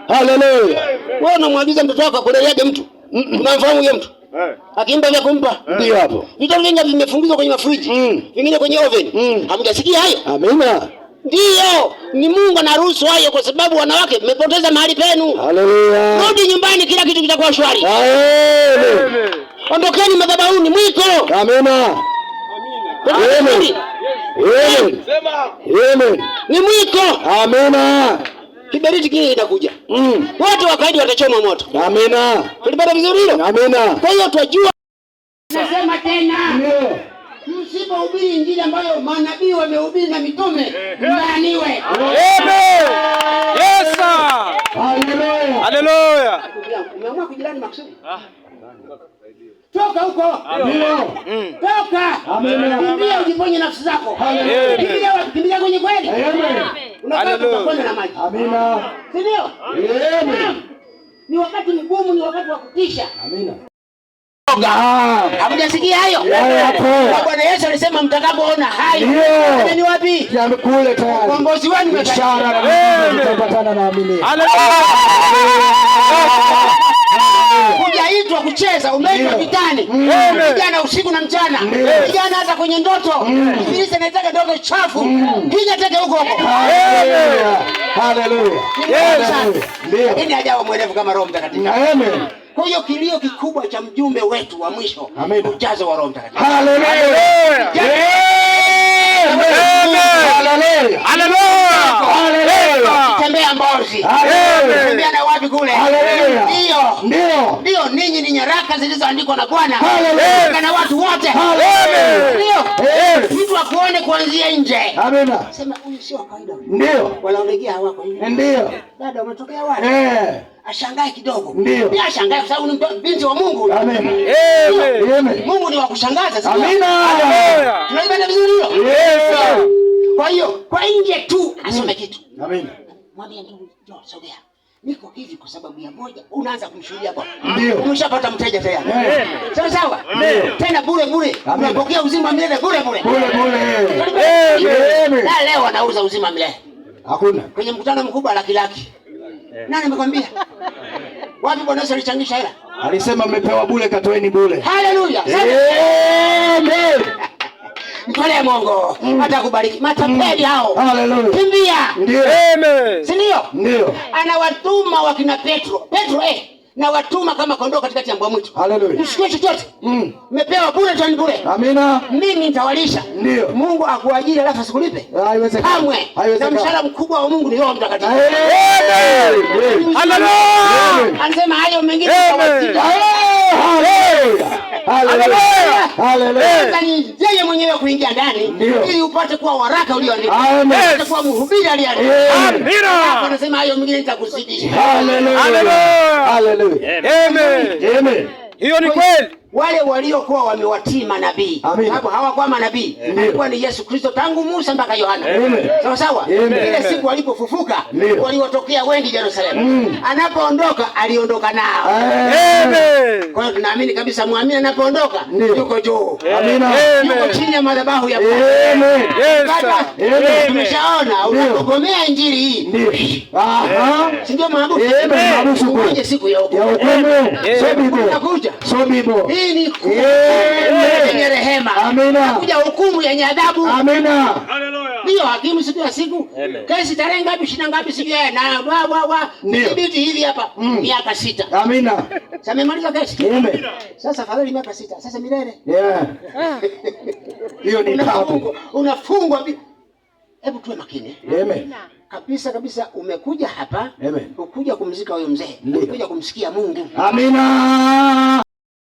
Haleluya. Wewe unamwagiza mtoto wako kuleleaje mtu? Unamfahamu huyo mtu? Akimpa vya kumpa. Ndio hapo. Vitu vingi vimefungizwa kwenye mafriji. Vingine kwenye oven. Hamjasikia hayo? Amina. Ndio, ni Mungu anaruhusu hayo kwa sababu wanawake mmepoteza mahali penu. Haleluya. Rudi nyumbani kila kitu kitakuwa shwari. Amen. Ondokeni madhabahuni mwiko. Amina. Amen. Amen. Amen. Ni mwiko. Amina. Kiberiti kile inakuja. Wote wakaidi watachoma moto. Amina. Tulipata vizuri hilo? Amina. Kwa hiyo tunajua. Nasema tena. Ndio. Msipohubiri injili ambayo manabii wamehubiri na mitume, mlaaniwe. Amen. Yes sir. Haleluya. Haleluya. Umeamua kujilani makusudi? Toka huko. Ndio. Toka. Amen. Kimbia ujiponye nafsi zako. Kimbia wapi? Kimbia kwenye kweli. Amen. Unakwenda na maji. Amina. Ndio. Amen. Ni wakati mgumu, ni wakati wa kutisha. Amina. Hamjasikia hayo? Bwana Yesu alisema mtakapoona hayo. Ni wapi? Kule tayari. Uongozi wenu umeshara mtapatana na amini. Hujaitwa kucheza, umeitwa vitani. Vijana usiku na mchana. Vijana hata kwenye ndoto. Ibilisi anataka ndoto chafu. Piga teke huko huko. Haleluya. Ndio. Lakini hajawa mwerevu kama Roho Mtakatifu. Amen. Kwa hiyo kilio kikubwa cha mjumbe wetu wa mwisho, ujazo wa Roho Mtakatifu. Haleluya. Haleluya. Haleluya. Tembea Mbozi. Tembea na wapi kule? Ndio, ninyi ni nyaraka zilizoandikwa na Bwana. Haleluya. Na watu wote. Ndio. Mtu akuone kuanzia nje. Amina. Sema huyu sio kawaida. Ndio. Walaolegea hawako hivi. Ndio. Dada umetokea wapi? Ashangae kidogo. Pia ashangae kwa sababu ni binti wa Mungu. Amen. Amen. Mungu ni wa kushangaza sasa. Amina. Tunaibana vizuri hiyo? Yes. Kwa hiyo kwa nje tu asome kitu. Amina. Mwambie ndugu, njoo sogea. Niko hivi kwa sababu ya moja, unaanza kumshuhudia Bwana. Ndio. Umeshapata mteja tayari. Sawa sawa? Tena bure. Unapokea uzima milele bure. Na leo anauza uzima milele. Hakuna. Kwenye mkutano mkubwa laki. Nani amekwambia? Wapi Bwana Yesu alichangisha hela? Alisema mmepewa bure, katoeni bure. Haleluya. Amen. Mtolee Mungu. Atakubariki. Matapeli hao. Haleluya. Kimbia. Ndio. Amen. Si ndio? Anawatuma wakina Petro, na watuma kama kondoo katikati ya mbwa mwitu. Haleluya. Msikie chochote. Mmepewa bure, tani bure. Amina. Mimi nitawalisha. Ndio. Mungu akuajiri alafu asikulipe? Haiwezekani. Kamwe. Na mshahara mkubwa wa Mungu ni Roho Mtakatifu. Amen. Haleluya. Anasema hayo mengine tutawatika. Haleluya. Yeye mwenyewe kuingia ndani ili upate kuwa waraka ulioandikwa. Upate kuwa mhubiri aliyeandikwa. Amina. Anasema hayo mengine nitakuzidisha. Haleluya. Amen. Hiyo ni kweli. Wale waliokuwa wamewatii manabii, sababu hawakuwa manabii, alikuwa ni Yesu Kristo tangu Musa mpaka Yohana. Sawa? Ile siku alipofufuka waliotokea wengi Yerusalemu. Anapoondoka aliondoka nao. Amen. Kwa hiyo tunaamini kabisa muamini anapoondoka yuko juu. Amina. Yuko chini ya madhabahu ya Bwana. Amen. Tumeshaona unapogomea injili hii. Si ndio maabudu? Amen. Siku ya hukumu. Sobibo. Hii ni yenye rehema. Amina. Kuja hukumu yenye adhabu. Amina. Haleluya. Ndio hakimu siku ya siku. Kesi tarehe ngapi, shina ngapi siku ya na Dhibiti hivi hapa miaka 6. Amina. Sasa memaliza kesi. Amen. Sasa fadhali miaka 6. Sasa milele. Hiyo ni tabu. Unafungwa. Hebu tuwe makini. Amen. Kabisa umekuja hapa. Ukuja kumzika huyo mzee. Ukuja kumsikia Mungu. Amina.